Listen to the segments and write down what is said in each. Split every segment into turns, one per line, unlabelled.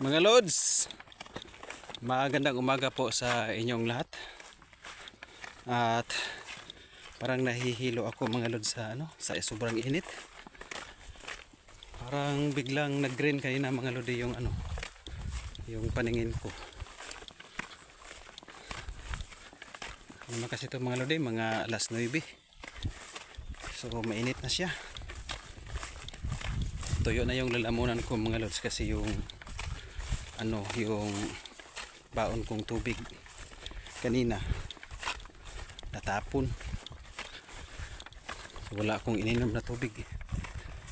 Mga Lods, magandang umaga po sa inyong lahat. At parang nahihilo ako mga Lods sa sobrang init. Parang biglang nag-green kanina mga Lodi yung paningin ko. Ano kasi ito mga Lodi, mga alas 9. So mainit na siya. Tuyo na yung lalamunan ko mga Lods kasi yung baon kong tubig kanina natapon. So, wala akong ininom na tubig.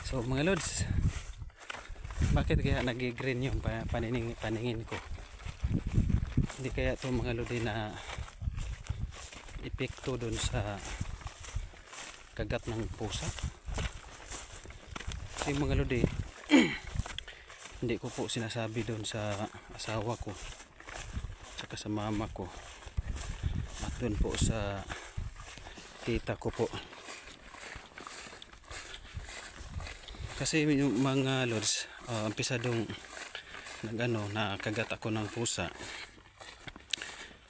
So mga Lods, bakit kaya nag-green yung paningin ko? Hindi kaya ito mga Lodi na epekto dun sa kagat ng pusa? Kasi mga Lodi, hindi ko po sinasabi dun sa asawa ko saka sa mama ko at dun po sa tita ko po. Kasi yung mga Lods, umpisadong nakagat ako ng pusa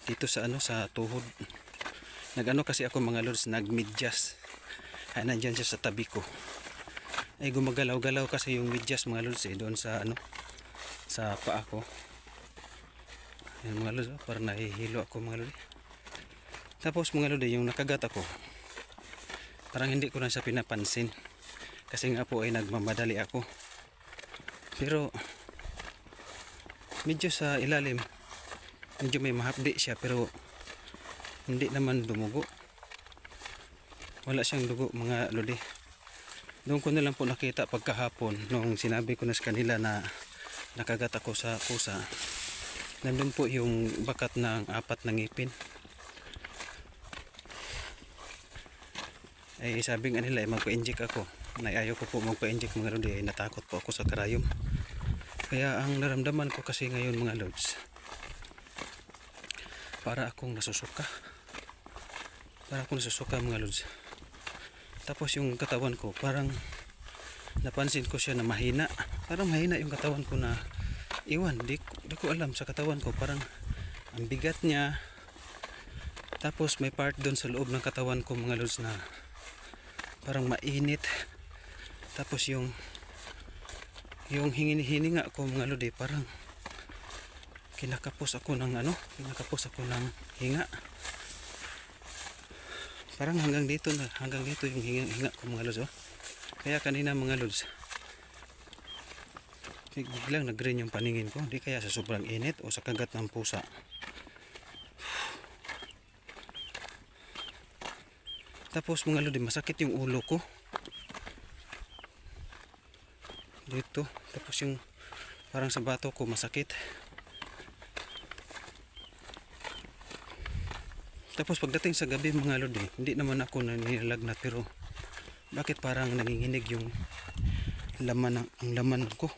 dito sa sa tuhod. Kasi ako mga Lods, nagmedyas. Ay nandiyan siya sa tabi ko. Ay gumagalaw-galaw kasi yung medyas mga Lods doon sa sa paa ko. Yan mga Lods, parang nahihilo ako mga Lods. Tapos mga Lods, yung nakagat ako, parang hindi ko na siya pinapansin. Kasi nga po ay nagmamadali ako. Pero medyo sa ilalim, medyo may mahapdi siya pero hindi naman dumugo. Wala siyang dugo mga Lodi. Doon ko na lang po nakita pagkahapon nung sinabi ko na sa kanila na nakagat ako sa pusa. Nandun po yung bakat ng 4 na ngipin. Ay sabi nga nila magpa-inject ako. Ayaw ko po magpa-inject mga Lodi, ay natakot po ako sa karayom. Kaya ang naramdaman ko kasi ngayon mga Lods, para akong nasusuka. Para akong nasusuka mga Lods. Tapos yung katawan ko, parang napansin ko siya na mahina. Parang mahina yung katawan ko na iwan. Di ko alam sa katawan ko. Parang ang bigat niya. Tapos may part doon sa loob ng katawan ko mga Lods na parang mainit. Tapos yung hininga ko mga Lodi, parang kinakapos ako ng hinga. Parang hanggang dito yung hinga ko mga Lods. Kaya kanina mga Lods, biglang nag-green yung paningin ko. Di kaya sa sobrang init o sa kagat ng pusa. Tapos mga Lodi, masakit yung ulo ko dito. Tapos yung parang sa bato ko masakit. Tapos pagdating sa gabi mga Lodi, hindi naman ako naninilagnat pero bakit parang nanginginig yung laman ko.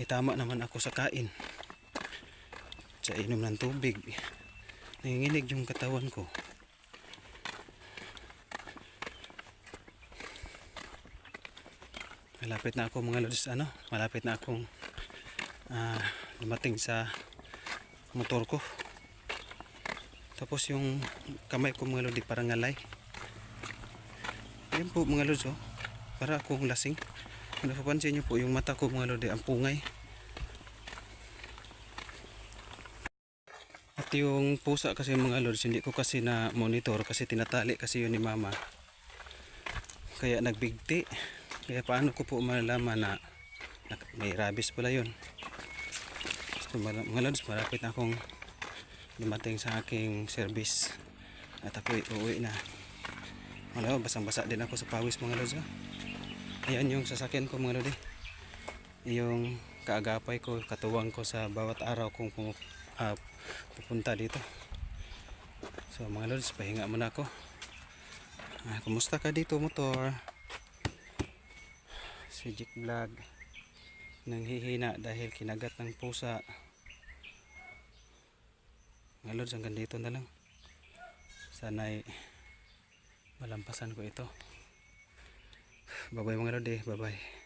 Tama naman ako sa kain, sa inom ng tubig. Nanginginig yung katawan ko. Malapit na ako mga Lods, malapit na akong dumating sa motor ko. Tapos yung kamay ko mga Lodi parang ngalay. Yan po mga Lods, para akong lasing. Kung napapansin nyo po yung mata ko mga Lodi, ang pungay. At yung pusa kasi mga Lods, hindi ko kasi na monitor kasi tinatali kasi yun ni mama. Kaya nagbigti. Kaya paano ko po malalaman na may rabies pala yun. So, mga Lods, malapit na akong dumating sa aking service at ako uuwi na. Wala, basang-basa din ako sa pawis mga Lods. Ayan yung sasakyan ko mga Lodi. Yung kaagapay ko, katuwang ko sa bawat araw kung pupunta dito. So mga Lods, pahinga muna ako. Kumusta ka dito motor? Si Jik Vlog nanghihina dahil kinagat ng pusa. Mga Lods, hanggang dito na lang. Sana'y malampasan ko ito. Bye bye mga Lodi, bye bye.